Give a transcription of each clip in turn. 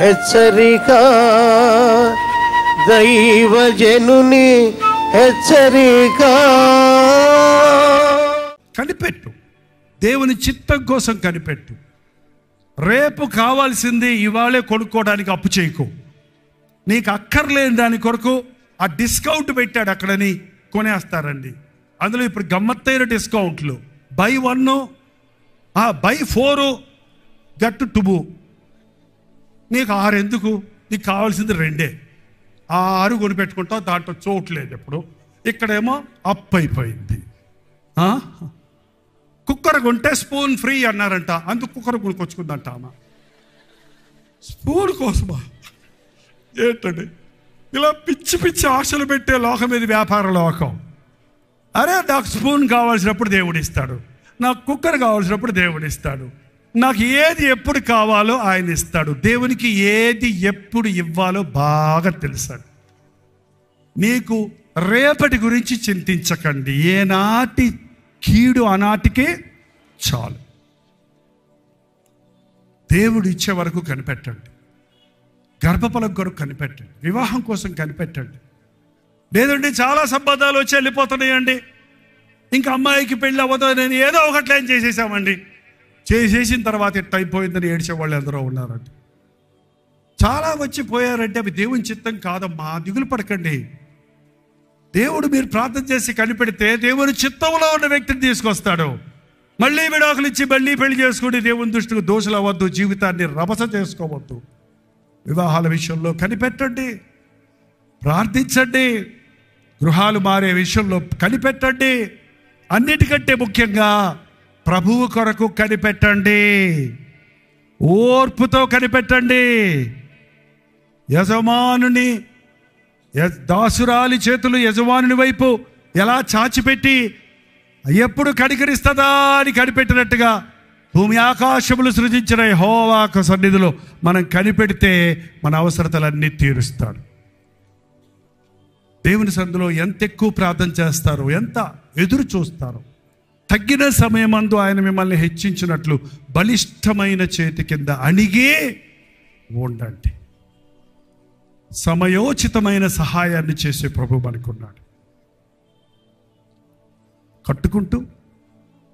హెచ్చరిక, దైవజనుని హెచ్చరిక. కనిపెట్టు, దేవుని చిత్తం కోసం కనిపెట్టు. రేపు కావాల్సింది ఇవాళే కొనుక్కోవడానికి అప్పు చేయకు. నీకు అక్కర్లేని దాని కొరకు ఆ డిస్కౌంట్ పెట్టాడు అక్కడని కొనేస్తారండి. అందులో ఇప్పుడు గమ్మత్తైన డిస్కౌంట్లు, బై 1 బై 4 గట్టు 2. నీకు 6 ఎందుకు? నీకు కావాల్సింది 2. 6 కొనిపెట్టుకుంటావు, దాంట్లో చోట్లేదు. ఎప్పుడు ఇక్కడేమో అప్పు అయిపోయింది. కుక్కర్ కొంటే స్పూన్ ఫ్రీ అన్నారంట, అందుకు కుక్కర్ కొనుక్కొచ్చుకుందంట ఆమె. స్పూన్ కోసమా? ఏంటండి ఇలా పిచ్చి పిచ్చి ఆశలు పెట్టే లోకం ఇది, వ్యాపార లోకం. అరే నాకు స్పూన్ కావాల్సినప్పుడు దేవుడు ఇస్తాడు, నాకు కుక్కర్ కావాల్సినప్పుడు దేవుడు ఇస్తాడు, నాకు ఏది ఎప్పుడు కావాలో ఆయన ఇస్తాడు. దేవునికి ఏది ఎప్పుడు ఇవ్వాలో బాగా తెలుసాడు. నీకు రేపటి గురించి చింతించకండి, ఏనాటి కీడు ఆనాటికే చాలు. దేవుడు ఇచ్చే వరకు కనిపెట్టండి, గర్భఫలం కొరకు కనిపెట్టండి, వివాహం కోసం కనిపెట్టండి. లేదండి చాలా సంబంధాలు వచ్చి వెళ్ళిపోతున్నాయండి, ఇంకా అమ్మాయికి పెళ్ళి అవ్వదు, నేను ఏదో ఒకటి చేసేసామండి. చేసేసిన తర్వాత ఎట్ట అయిపోయిందని ఏడ్చేవాళ్ళు ఎందరో ఉన్నారండి. చాలా వచ్చి పోయారంటే అవి దేవుని చిత్తం కాదమ్మా, దిగులు పడకండి. దేవుడు మీరు ప్రార్థన చేసి కనిపెడితే దేవుని చిత్తంలో ఉన్న వ్యక్తిని తీసుకొస్తాడు. మళ్ళీ విడాకులు ఇచ్చి మళ్ళీ పెళ్లి చేసుకుని దేవుని దృష్టికి దోషులు అవ్వద్దు, జీవితాన్ని రభస చేసుకోవద్దు. వివాహాల విషయంలో కనిపెట్టండి, ప్రార్థించండి. గృహాలు మారే విషయంలో కనిపెట్టండి. అన్నిటికంటే ముఖ్యంగా ప్రభువు కొరకు కనిపెట్టండి, ఓర్పుతో కనిపెట్టండి. యజమానుని దాసురాలి చేతులు యజమానుని వైపు ఎలా చాచిపెట్టి ఎప్పుడు కనికరిస్తుందా అని కనిపెట్టినట్టుగా భూమి ఆకాశములు సృజించిన యెహోవా సన్నిధిలో మనం కనిపెడితే మన అవసరతలన్నీ తీరుస్తాడు. దేవుని సన్నిధిలో ఎంత ఎక్కువ ప్రార్థన చేస్తారో, ఎంత ఎదురు చూస్తారో, తగ్గిన సమయమందు ఆయన మిమ్మల్ని హెచ్చించినట్లు బలిష్టమైన చేతి కింద అణిగి ఉండండి. సమయోచితమైన సహాయాన్ని చేసే ప్రభు మనకున్నాడు. కట్టుకుంటూ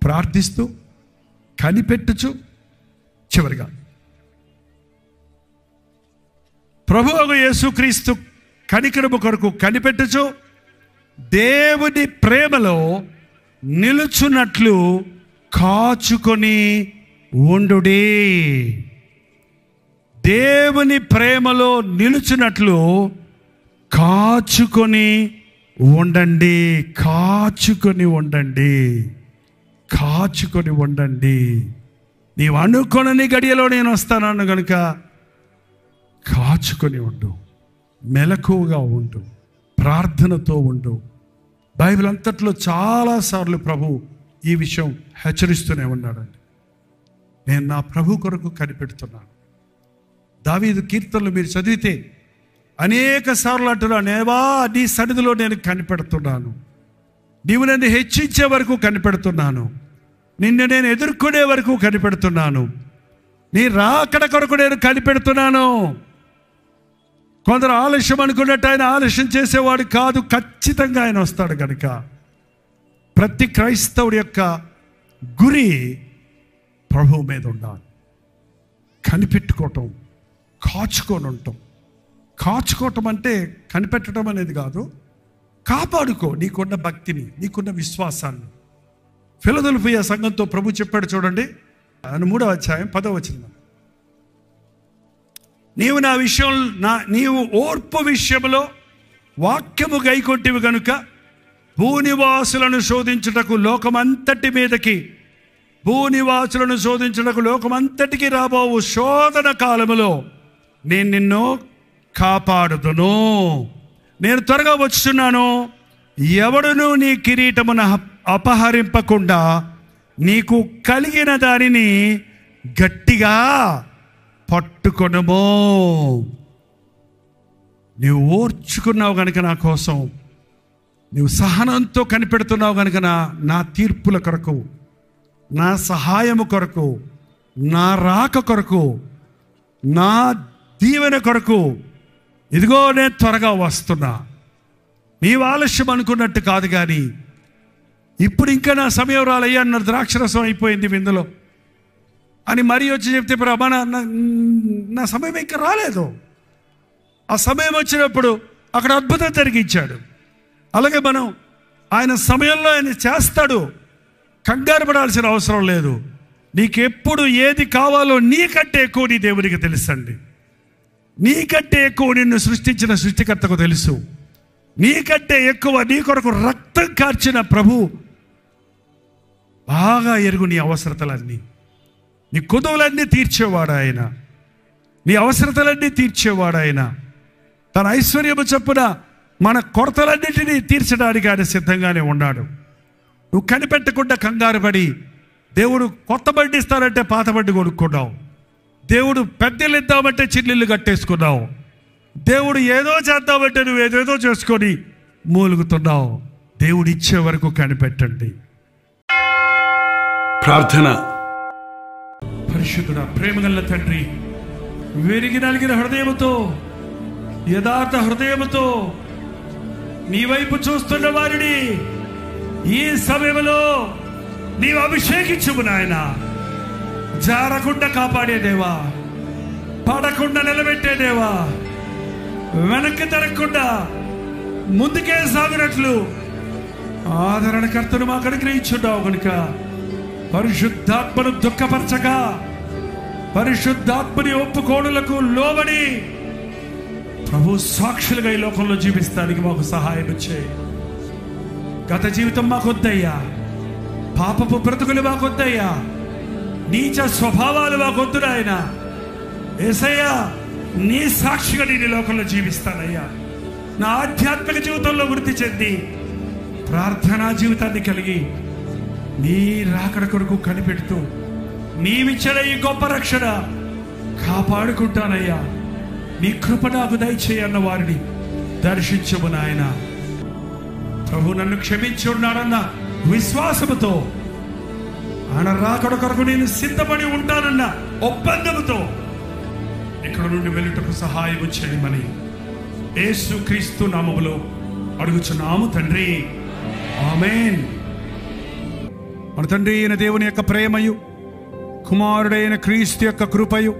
ప్రార్థిస్తూ కనిపెట్టుచు, చివరిగా ప్రభువు యేసుక్రీస్తు కనికరము కొరకు కనిపెట్టుచు దేవుని ప్రేమలో నిలుచున్నట్లు కాచుకొని ఉండుడి. దేవుని ప్రేమలో నిలుచున్నట్లు కాచుకొని ఉండండి, కాచుకొని ఉండండి, కాచుకొని ఉండండి. నీవు అనుకొనని గడియలో నేను వస్తానన్ను కనుక కాచుకొని ఉండు, మెలకువగా ఉండు, ప్రార్థనతో ఉండు. బైబిల్ అంతట్లో చాలాసార్లు ప్రభు ఈ విషయం హెచ్చరిస్తూనే ఉన్నాడండి. నేను నా ప్రభు కొరకు కనిపెడుతున్నాను. దావీదు కీర్తనలు మీరు చదివితే అనేక సార్లు అంటున్నాను, నేవా నీ సన్నిధిలో నేను కనిపెడుతున్నాను, నీవు నన్ను హెచ్చించే వరకు కనిపెడుతున్నాను, నిన్ను నేను ఎదుర్కొనే వరకు కనిపెడుతున్నాను, నీ రాకడ కొరకు నేను కనిపెడుతున్నాను. కొందరు ఆలస్యం అనుకున్నట్టు ఆయన ఆలస్యం చేసేవాడు కాదు, ఖచ్చితంగా ఆయన వస్తాడు. కనుక ప్రతి క్రైస్తవుడి యొక్క గురి ప్రభువు మీద ఉండాలి. కనిపెట్టుకోవటం, కాచుకొని ఉండటం. కాచుకోవటం అంటే కనిపెట్టడం అనేది కాదు, కాపాడుకో నీకున్న భక్తిని, నీకున్న విశ్వాసాన్ని. ఫిలదెల్ఫియా సంఘంతో ప్రభు చెప్పాడు చూడండి, 3వ అధ్యాయం 10వ వచనం. నీవు నా విషయం నీవు ఓర్పు విషయంలో వాక్యము గైకొంటివి గనుక భూనివాసులను శోధించుటకు లోకమంతటి మీదకి, భూనివాసులను శోధించుటకు లోకమంతటికి రాబోవు శోధన కాలములో నేను నిన్ను కాపాడుదును. నేను త్వరగా వచ్చుచున్నాను. ఎవడును నీ కిరీటమును అపహరింపకుండా నీకు కలిగిన దానిని గట్టిగా పట్టుకొనుము. నీవు ఓర్చుకున్నావు కనుక నా కోసం, నీవు సహనంతో కనిపెడుతున్నావు కనుక నా తీర్పుల కొరకు, నా సహాయము కొరకు, నా రాక కొరకు, నా దీవెన కొరకు ఇదిగో నేను త్వరగా వస్తున్నా. నీవు ఆలస్యం అనుకున్నట్టు కాదు, కానీ ఇప్పుడు ఇంకా నా సమయం రాలయ్యా, నా ద్రాక్షరసం అయిపోయింది విందులో అని మరీ వచ్చి చెప్తే, ప్రభా నా సమయం ఇంకా రాలేదు. ఆ సమయం వచ్చినప్పుడు అక్కడ అద్భుతం జరిగించాడు. అలాగే మనం ఆయన సమయంలో ఆయన చేస్తాడు. కంగారు పడాల్సిన అవసరం లేదు. నీకెప్పుడు ఏది కావాలో నీకంటే ఎక్కువ నీ దేవునికి తెలుసండి. నీకంటే ఎక్కువ నిన్ను సృష్టించిన సృష్టికర్తకు తెలుసు. నీకంటే ఎక్కువ నీ కొరకు రక్తం కార్చిన ప్రభు బాగా ఎరుగు నీ అవసరతలన్నీ. నీ కొదువులన్నీ తీర్చేవాడు ఆయన. నీ అవసరతలన్నీ తీర్చేవాడు ఆయన. తన ఐశ్వర్యము చొప్పున మన కొరతలన్నింటినీ తీర్చడానికి ఆయన సిద్ధంగానే ఉన్నాడు. నువ్వు కనిపెట్టకుండా కంగారు పడి దేవుడు కొత్త బండి ఇస్తానంటే పాత బండి కొనుక్కున్నావు. దేవుడు పెద్దలు ఇద్దామంటే చిల్లిళ్ళు కట్టేసుకున్నావు. దేవుడు ఏదో చేద్దామంటే నువ్వు ఏదేదో చేసుకొని మూలుగుతున్నావు. దేవుడు ఇచ్చే వరకు కనిపెట్టండి. ప్రార్థన. పరిశుద్ధుడా, ప్రేమగల తండ్రి, విరిగి నలిగిన హృదయముతో, యథార్థ హృదయముతో నీ వైపు చూస్తున్న వారిని ఈ సమయంలో నీవు అభిషేకించుము నాయన. జారకుండా కాపాడే దేవా, పడకుండా నిలబెట్టే దేవా, వెనక్కి తిరగకుండా ముందుకే సాగినట్లు ఆదరణకర్తను మాకు అనుగ్రహించున్నావు కనుక పరిశుద్ధాత్మను దుఃఖపరచక, పరిశుద్ధాత్మని ఒప్పుకోడులకు లోబడి ప్రభు సాక్షులుగా ఈ లోకంలో జీవిస్తానికి మాకు సహాయం చేయి. గత జీవితం మాకొద్దయ్యా, పాపపు బ్రతుకులు మాకొద్దయ్యా, నీచ స్వభావాలు మాకొద్దు నాయన. యేసయ్యా, నీ సాక్షిగా నేను లోకంలో జీవిస్తానయ్యా. నా ఆధ్యాత్మిక జీవితంలో వృద్ధి చెంది ప్రార్థనా జీవితాన్ని కలిగి నీ రాకడ కొరకు కనిపెడుతూ నీవిచ్చిన ఈ గొప్ప రక్షణ కాపాడుకుంటానయ్యా. నీ కృప నాకు దయచేయన్న వారిని దర్శించము నాయన. ప్రభు నన్ను క్షమించి ఉన్నాడన్న విశ్వాసముతో, ఆయన రాకడ కొరకు నేను సిద్ధపడి ఉంటానన్న ఒప్పందముతో ఇక్కడ నుండి వెళ్ళుటకు సహాయం చేయమని యేసుక్రీస్తు నామములో అడుగుచున్నాము తండ్రి. ఆమేన్. మన తండ్రి అయిన దేవుని యొక్క ప్రేమయు, కుమారుడైన క్రీస్తు యొక్క కృపయు,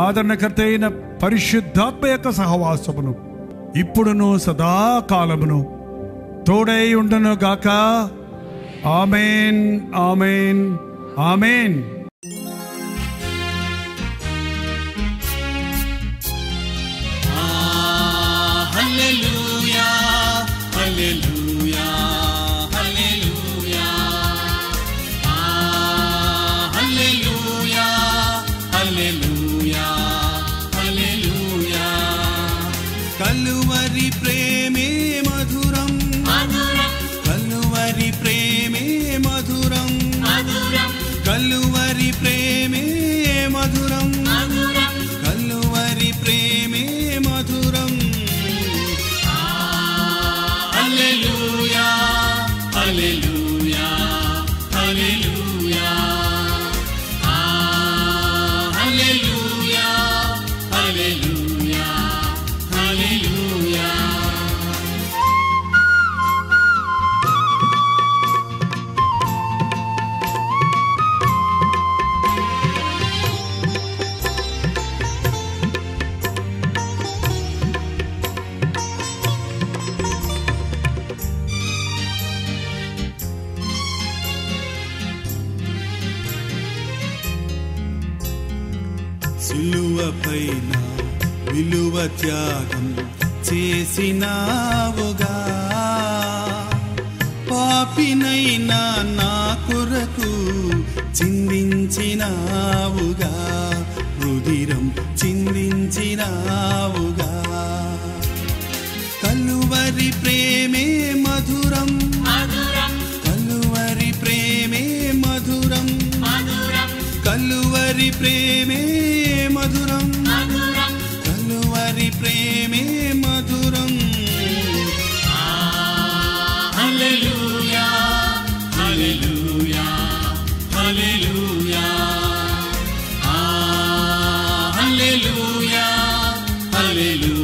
ఆదరణకర్త అయిన పరిశుద్ధాత్మ యొక్క సహవాసమును ఇప్పుడును సదాకాలమును తోడై ఉండును గాక. ఆమేన్, ఆమేన్, ఆమేన్. హల్లెలూయా, హల్లెలూయా, హల్లెలూయా. హల్లెలూయా, హల్లెలూయా, హల్లెలూయా. కలువరి ప్రేమే మధురం, కలువరి ప్రేమే మధురం, కలువరి ప్రేమే మధురం, కలువరి ప్రేమే మధురం. హల్లెలూయా, హల్లెలూయా, హల్లెలూయా. హల్లెలూయా, హల్లెలూయా, హల్లెలూయా. సిలువపైన విలువ త్యాగం చేసినావుగా, పాపినైనా నా కొరకు చిందించినావుగా, రుధిరం చిందించినావుగా. కలువరి ప్రేమే మధురం, కలువరి ప్రేమే మధురం, కలువరి ప్రేమే మధురం, కలువరి ప్రేమే మధురం. హల్లెలూయా, హల్లెలూయా, హల్లెలూయా. హల్లెలూయా, హల్లెలూయా